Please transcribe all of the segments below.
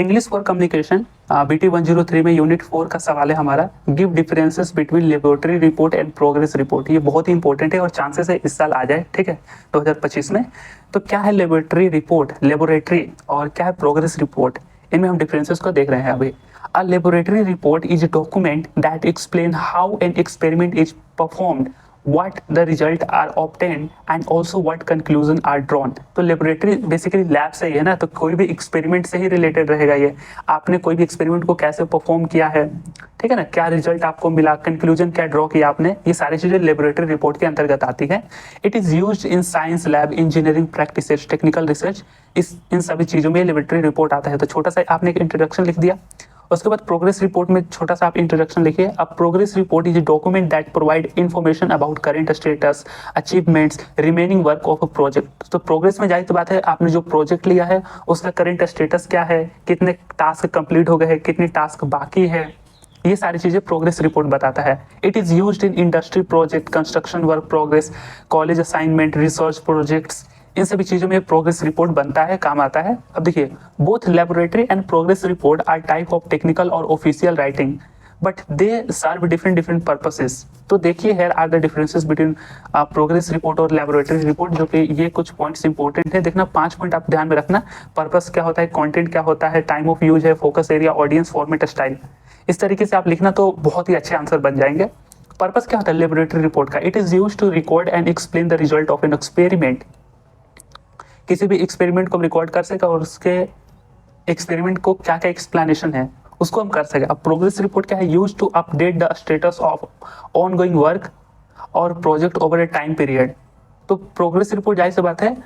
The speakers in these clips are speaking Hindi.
इंग्लिश फॉर कम्युनिकेशन BT 103 में यूनिट 4 का सवाल है हमारा, give differences between laboratory report and progress report. ये बहुत ही इंपॉर्टेंट है और चांसेस है इस साल आ जाए, ठीक है, 2025 में। तो क्या है लेबोरेटरी रिपोर्ट, लेबोरेटरी, और क्या है प्रोग्रेस रिपोर्ट, इनमें हम डिफरेंसेस को देख रहे हैं अभी। A laboratory report is a document that explain how an experiment is performed, what the result are obtained and also what conclusion are drawn। तो लेबोरेटरी बेसिकली लैब से ही है ना, तो कोई भी एक्सपेरिमेंट से ही रिलेटेड रहेगा ये। आपने कोई भी एक्सपेरिमेंट को कैसे परफॉर्म किया है, ठीक है ना, क्या रिजल्ट आपको मिला, कंक्लूजन क्या ड्रॉ किया आपने, ये सारी चीजें लेबोरेटरी रिपोर्ट के अंतर्गत आती है। It is used in science lab, engineering practices, technical research, इन सभी चीजों में लेबोरेटरी रिपोर्ट आता है। तो छोटा सा आपने एक इंट्रोडक्शन लिख दिया। उसके बाद प्रोग्रेस रिपोर्ट में छोटा सा आप इंट्रोडक्शन लिखिए। अब progress report is document that provide information about current status, achievements, remaining work of a project. तो प्रोग्रेस में जाहिर सी बात है, आपने जो प्रोजेक्ट लिया है उसका करंट स्टेटस क्या है, कितने टास्क कंप्लीट हो गए हैं, कितने टास्क बाकी है, ये सारी चीजें प्रोग्रेस रिपोर्ट बताता है। It is used in industry project, construction work progress, college assignment, research projects, इन सभी चीजों में प्रोग्रेस रिपोर्ट बनता है, काम आता है। अब देखिए, both laboratory and progress report are type of technical और official writing, but they serve different purposes. तो देखिए, here are the differences between progress report और लेबोरेटरी रिपोर्ट, जो कि ये कुछ पॉइंट्स इंपॉर्टेंट है। देखना 5 पॉइंट आप ध्यान में रखना। पर्पस क्या होता है, कंटेंट क्या होता है, टाइम ऑफ यूज है, focus area, audience, format, style. इस तरीके से आप लिखना तो बहुत ही अच्छे आंसर बन जाएंगे। पर्पस क्या होता है लेबोरेटरी रिपोर्ट का, it is used to record and explain the result of an experiment. किसी भी एक्सपेरिमेंट को हम रिकॉर्ड कर सके और उसके एक्सपेरिमेंट को क्या क्या एक्सप्लेनेशन है उसको हम कर सके। अब प्रोग्रेस रिपोर्ट क्या है, use to update the status of ongoing work और project over a time period. तो प्रोग्रेस रिपोर्ट जाहिर सी बात है,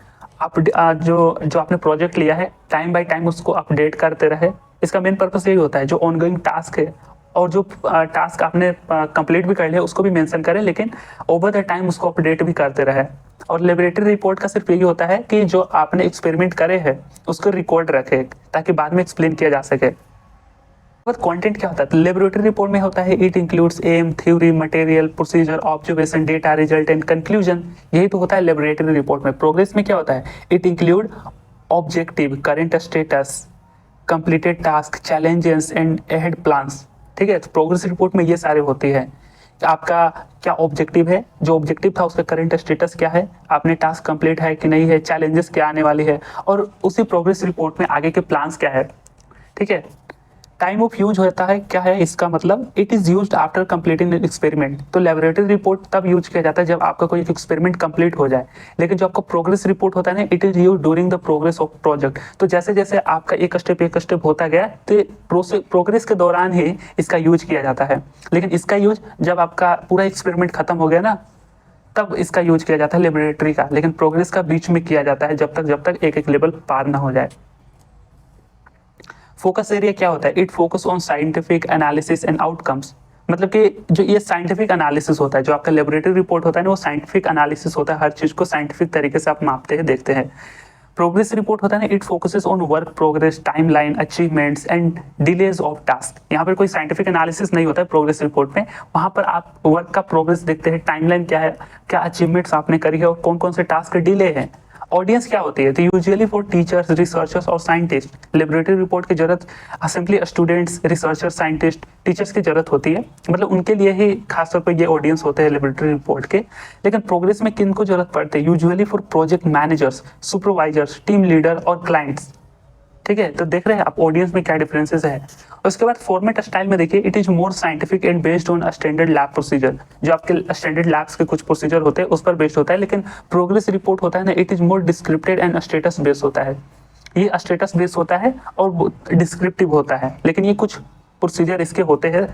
आप जो आपने प्रोजेक्ट लिया है टाइम बाय टाइम उसको अपडेट करते रहे। इसका मेन पर्पस यही होता है, जो ऑन गोइंग टास्क है और जो टास्क आपने कंप्लीट भी कर लिया उसको भी मेंशन करें, लेकिन ओवर द टाइम उसको अपडेट भी करते रहे। और लेबोरेटरी रिपोर्ट का सिर्फ यही होता है कि जो आपने एक्सपेरिमेंट करे हैं उसको रिकॉर्ड रखे ताकि बाद में एक्सप्लेन किया जा सके। कंटेंट क्या होता है, लेबोरेटरी रिपोर्ट में होता है, it includes aim, theory, material, procedure, observation, data, result and conclusion. यही तो होता है लेबोरेटरी रिपोर्ट में। प्रोग्रेस में क्या होता है, it include objective, current status, completed task, challenges and ahead plans. ठीक है, तो प्रोग्रेस रिपोर्ट में ये सारे होती है। आपका क्या ऑब्जेक्टिव है, जो ऑब्जेक्टिव था उसका करंट स्टेटस क्या है, आपने टास्क कंप्लीट है कि नहीं है, चैलेंजेस क्या आने वाली है, और उसी प्रोग्रेस रिपोर्ट में आगे के प्लान्स क्या है। ठीक है, टाइम ऑफ यूज होता है, क्या है इसका मतलब, it is used after completing experiment. तो लेबोरेटरी रिपोर्ट तब यूज किया जाता है जब आपका कोई एक्सपेरिमेंट कंप्लीट हो जाए, लेकिन जो आपका प्रोग्रेस रिपोर्ट होता है ना, it is use during the progress of project. तो जैसे जैसे आपका एक स्टेप होता गया, तो प्रोग्रेस के दौरान ही इसका यूज किया जाता है। लेकिन इसका यूज जब आपका पूरा एक्सपेरिमेंट खत्म हो गया ना, तब इसका यूज किया जाता है लेबोरेटरी का। लेकिन प्रोग्रेस का बीच में किया जाता है, जब तक एक एक लेवल पार ना हो जाए। फोकस एरिया क्या होता है, it focus on scientific analysis and outcomes. मतलब कि जो ये साइंटिफिक एनालिसिस होता है, जो आपका लेबोरेटरी रिपोर्ट होता है ना, वो साइंटिफिक एनालिसिस होता है। हर चीज को साइंटिफिक तरीके से आप मापते हैं, देखते हैं। प्रोग्रेस रिपोर्ट होता है ना, it focuses on work progress, timeline, achievements and delays of task. यहाँ पर कोई साइंटिफिक एनालिसिस नहीं होता है प्रोग्रेस रिपोर्ट में। वहां पर आप वर्क का प्रोग्रेस देखते हैं, टाइमलाइन क्या है, क्या अचीवमेंट्स आपने करी है और कौन कौन से टास्क डिले हैं। ऑडियंस क्या होती है, तो यूजुअली फॉर टीचर्स, रिसर्चर्स और साइंटिस्ट। लेबोरेटरी रिपोर्ट की जरूरत simply students, researchers, scientist, teachers की जरूरत होती है, मतलब उनके लिए ही खासतौर पर ये ऑडियंस होते हैं लेबोरेटरी रिपोर्ट के। लेकिन प्रोग्रेस में किन को जरूरत पड़ती है, usually for project managers, supervisors, team leader और क्लाइंट्स। ठीक है, तो देख रहे हैं आप ऑडियंस में क्या डिफरेंसेस है। उसके बाद फॉर्मेट स्टाइल में देखिए, it is more scientific and based on standard lab procedure. जो आपके स्टैंडर्ड लैब्स के कुछ प्रोसीजर होते हैं उस पर बेस्ड होता है। लेकिन प्रोग्रेस रिपोर्ट होता है ना, it is more descriptive and status based होता है। ये स्टेटस बेस्ड होता है और डिस्क्रिप्टिव होता है। लेकिन ये कुछ प्रोसीजर इसके होते हैं,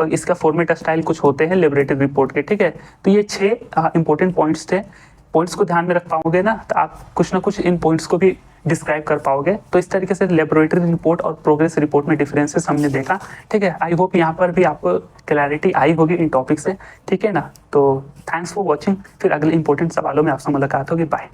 इसका फॉर्मेट स्टाइल कुछ होते हैं लेबोरेटरी रिपोर्ट के। ठीक है, तो ये 6 इंपॉर्टेंट पॉइंट्स थे। पॉइंट्स को ध्यान में रख पाओगे ना, तो आप कुछ ना कुछ इन पॉइंट्स को भी डिस्क्राइब कर पाओगे। तो इस तरीके से लेबोरेटरी रिपोर्ट और प्रोग्रेस रिपोर्ट में डिफरेंसेस हमने देखा। ठीक है, आई होप यहाँ पर भी आपको क्लैरिटी आई होगी इन टॉपिक से। ठीक है ना, तो थैंक्स फॉर वॉचिंग। फिर अगले इंपॉर्टेंट सवालों में आपसे मुलाकात होगी। बाय।